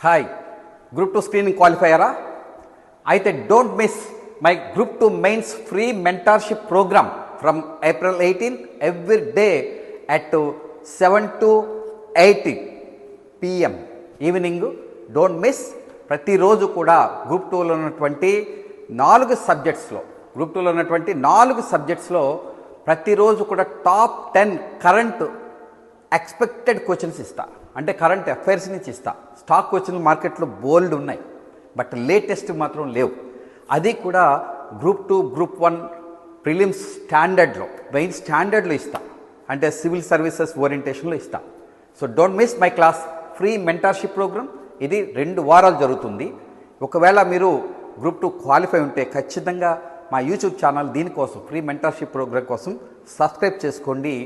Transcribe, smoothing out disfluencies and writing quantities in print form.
Hi, group 2 screening క్వాలిఫైయరా? అయితే don't miss my group 2 mains free mentorship program from April 18 every day at 7 to 8 PM evening. Don't miss. ప్రతిరోజు కూడా group 2లో ఉన్నటువంటి 4 సబ్జెక్ట్స్లో ప్రతిరోజు కూడా టాప్ 10 కరెంట్ ఎక్స్పెక్టెడ్ క్వశ్చన్స్ ఇస్తా. అంటే కరెంట్ అఫైర్స్ నుంచి ఇస్తా. స్టాక్ క్వశ్చన్లు మార్కెట్లో బోల్డ్ ఉన్నాయి, బట్ లేటెస్ట్ మాత్రం లేవు. అది కూడా గ్రూప్ 2, గ్రూప్ 1 ప్రిలిమ్స్ స్టాండర్డ్లో, మెయిన్ స్టాండర్డ్లో ఇస్తా. అంటే సివిల్ సర్వీసెస్ ఓరియంటేషన్లో ఇస్తా. So don't miss my class free mentorship program. ఇది 2 వారాలు జరుగుతుంది. ఒకవేళ మీరు గ్రూప్ 2 క్వాలిఫై ఉంటే ఖచ్చితంగా మా యూట్యూబ్ ఛానల్ దీనికోసం ఫ్రీ మెంటర్షిప్ ప్రోగ్రామ్ కోసం సబ్స్క్రైబ్ చేసుకోండి.